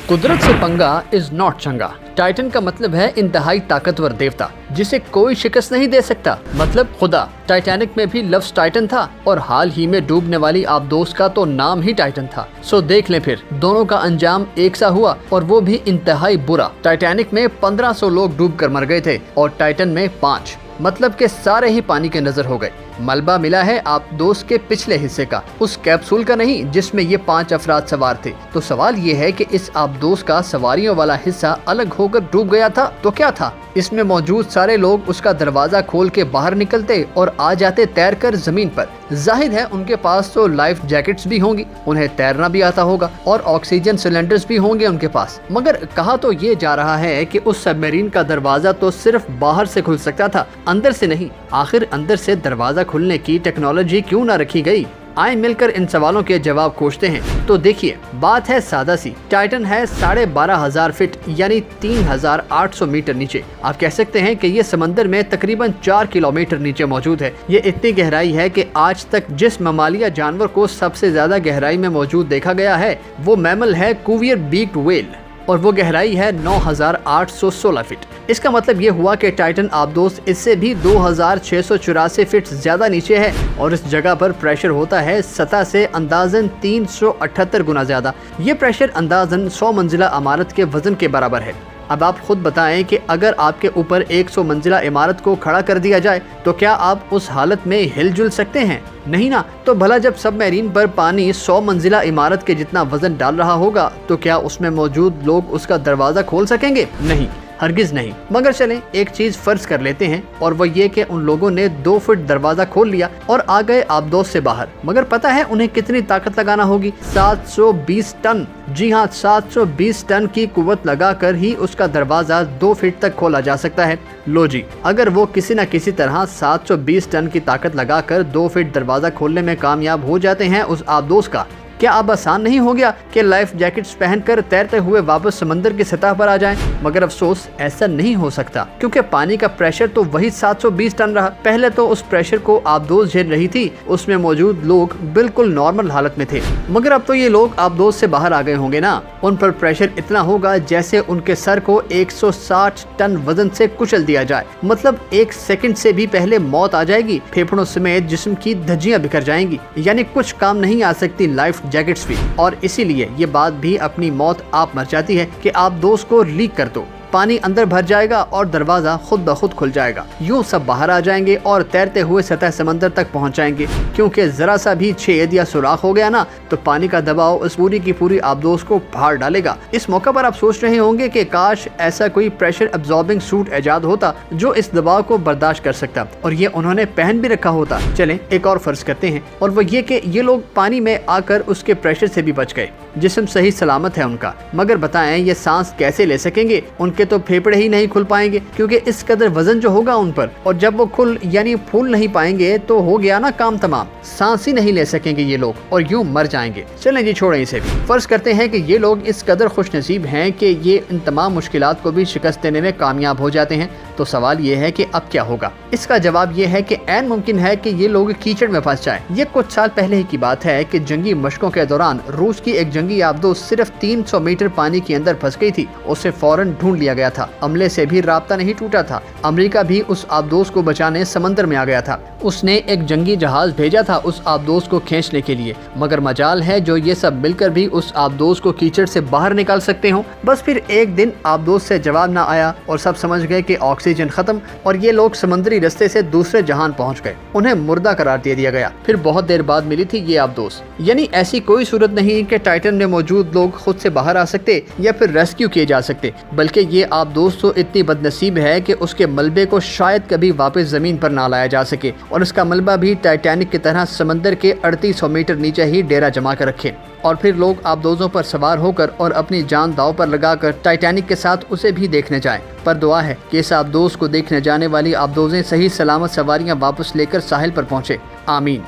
कुदरत से पंगा इज नॉट चंगा। टाइटन का मतलब है इंतहाई ताकतवर देवता जिसे कोई शिकस्त नहीं दे सकता, मतलब खुदा। टाइटैनिक में भी लफ्ज टाइटन था और हाल ही में डूबने वाली आबदोस का तो नाम ही टाइटन था। सो देख लें फिर दोनों का अंजाम एक सा हुआ और वो भी इंतहाई बुरा। टाइटैनिक में 1500 लोग डूब कर मर गए थे और टाइटन में 5, मतलब के सारे ही पानी के नजर हो गए। मलबा मिला है आबदोस के पिछले हिस्से का, उस कैप्सूल का नहीं जिसमें ये 5 अफराद सवार थे। तो सवाल ये है कि इस आबदोस का सवारियों वाला हिस्सा अलग होकर डूब गया था तो क्या था? इसमें मौजूद सारे लोग उसका दरवाजा खोल के बाहर निकलते और आ जाते तैरकर जमीन पर। जाहिर है उनके पास तो लाइफ जैकेट्स भी होंगी, उन्हें तैरना भी आता होगा और ऑक्सीजन सिलेंडर्स भी होंगे उनके पास। मगर कहा तो ये जा रहा है कि उस सबमरीन का दरवाजा तो सिर्फ बाहर से खुल सकता था, अंदर से नहीं। आखिर अंदर से दरवाजा खुलने की टेक्नोलॉजी क्यों ना रखी गई? आए मिलकर इन सवालों के जवाब खोजते हैं। तो देखिए, बात है सादा सी। टाइटन है 12,500 फीट यानी 3,800 मीटर नीचे। आप कह सकते हैं कि ये समंदर में तकरीबन 4 किलोमीटर नीचे मौजूद है। ये इतनी गहराई है कि आज तक जिस ममालिया जानवर को सबसे ज्यादा गहराई में मौजूद देखा गया है वो मैमल है कुवियर बीक्ड व्हेल और वो गहराई है 9,816 फीट। इसका मतलब ये हुआ कि टाइटन आबदोस इससे भी 2,684 फीट ज्यादा नीचे है और इस जगह पर प्रेशर होता है सतह से अंदाजन 378 गुना ज्यादा। ये प्रेशर अंदाजन 100 मंजिला इमारत के वजन के बराबर है। अब आप खुद बताएं कि अगर आपके ऊपर 100 मंजिला इमारत को खड़ा कर दिया जाए तो क्या आप उस हालत में हिलजुल सकते हैं? नहीं ना। तो भला जब सबमरीन पर पानी 100 मंजिला इमारत के जितना वजन डाल रहा होगा तो क्या उसमें मौजूद लोग उसका दरवाजा खोल सकेंगे? नहीं, हरगिज नहीं। मगर चलें एक चीज फर्ज कर लेते हैं और वो ये कि उन लोगों ने 2 फुट दरवाजा खोल लिया और आ गए आबदोस से बाहर। मगर पता है उन्हें कितनी ताकत लगाना होगी? 720 टन। जी हाँ, 720 टन की कुव्वत लगाकर ही उसका दरवाजा 2 फीट तक खोला जा सकता है। लो जी, अगर वो किसी न किसी तरह 720 टन की ताकत लगाकर 2 फीट दरवाजा खोलने में कामयाब हो जाते हैं उस आबदोस का, क्या अब आसान नहीं हो गया कि लाइफ जैकेट्स पहनकर तैरते हुए वापस समंदर की सतह पर आ जाएं? मगर अफसोस ऐसा नहीं हो सकता क्योंकि पानी का प्रेशर तो वही 720 टन रहा। पहले तो उस प्रेशर को आबदोस झेल रही थी, उसमें मौजूद लोग बिल्कुल नॉर्मल हालत में थे। मगर अब तो ये लोग आबदोस से बाहर आ गए होंगे ना, उन पर प्रेशर इतना होगा जैसे उनके सर को 160 टन वजन से कुचल दिया जाए। मतलब 1 सेकंड से भी पहले मौत आ जाएगी, फेफड़ों समेत जिस्म की धज्जियां बिखर जाएंगी, यानी कुछ काम नहीं आ सकती लाइफ जैकेट्स भी। और इसीलिए ये बात भी अपनी मौत आप मर जाती है कि आप दोस्त को लीक कर दो, पानी अंदर भर जाएगा और दरवाजा खुद ब खुद खुल जाएगा। यूं सब बाहर आ जाएंगे और तैरते हुए सतह समंदर तक पहुंच जाएंगे, क्योंकि जरा सा भी छेद या सुराख हो गया ना तो पानी का दबाव उस पूरी की पूरी आबदोस को फाड़ डालेगा। इस मौका पर आप सोच रहे होंगे कि काश ऐसा कोई प्रेशर एब्जॉर्बिंग सूट इजाद होता जो इस दबाव को बर्दाश्त कर सकता और ये उन्होंने पहन भी रखा होता। चलें एक और फर्ज करते हैं और वो ये कि ये लोग पानी में आकर उसके प्रेशर से भी बच गए, जिस्म सही सलामत है उनका। मगर बताएं ये सांस कैसे ले सकेंगे? उनके तो फेफड़े ही नहीं खुल पाएंगे क्योंकि इस कदर वजन जो होगा उन पर, और जब वो खुल यानी फूल नहीं पाएंगे तो हो गया ना काम तमाम। सांस ही नहीं ले सकेंगे ये लोग और यूं मर जाएंगे। चलें जी छोड़ें इसे भी। फर्ज करते हैं कि ये लोग इस कदर खुश नसीब हैं कि ये इन तमाम मुश्किलात को भी शिकस्त देने में कामयाब हो जाते हैं। तो सवाल ये है कि अब क्या होगा? इसका जवाब ये है कि ऐन मुमकिन है कि ये लोग कीचड़ में फंस जाएं। ये कुछ साल पहले ही की बात है कि जंगी मशकों के दौरान रूस की एक जंगी आबदोस सिर्फ 300 मीटर पानी के अंदर फंस गई थी। उसे फौरन ढूंढ लिया गया था, अमले से भी राब्ता नहीं टूटा था। अमेरिका भी उस आबदोस को बचाने समंदर में आ गया था। उसने एक जंगी जहाज भेजा था उस आबदोस को खींचने के लिए। मगर मजाल है जो ये सब मिलकर भी उस आबदोस को कीचड़ से बाहर निकाल सकते हो। बस फिर एक दिन आबदोस से जवाब ना आया और सब समझ गए कि ऑक्सीजन खत्म और ये लोग समुद्री रास्ते से दूसरे जहान पहुंच गए। उन्हें मुर्दा करार दे दिया गया। फिर बहुत देर बाद मिली थी ये आबदोस। यानी ऐसी कोई सूरत नहीं कि टाइटन में मौजूद लोग खुद से बाहर आ सकते या फिर रेस्क्यू किए जा सकते, बल्कि ये आबदोस तो इतनी बदनसीब है कि उसके मलबे को शायद कभी वापस जमीन पर ना लाया जा सके और इसका मलबा भी टाइटैनिक की तरह समंदर के 3800 मीटर नीचे ही डेरा जमा कर रखे और फिर लोग आबदोजों पर सवार होकर और अपनी जान दांव पर लगाकर टाइटैनिक के साथ उसे भी देखने जाएं। पर दुआ है कि इस आबदोस को देखने जाने वाली आबदोजें सही सलामत सवारियां वापस लेकर साहिल पर पहुंचे। आमीन।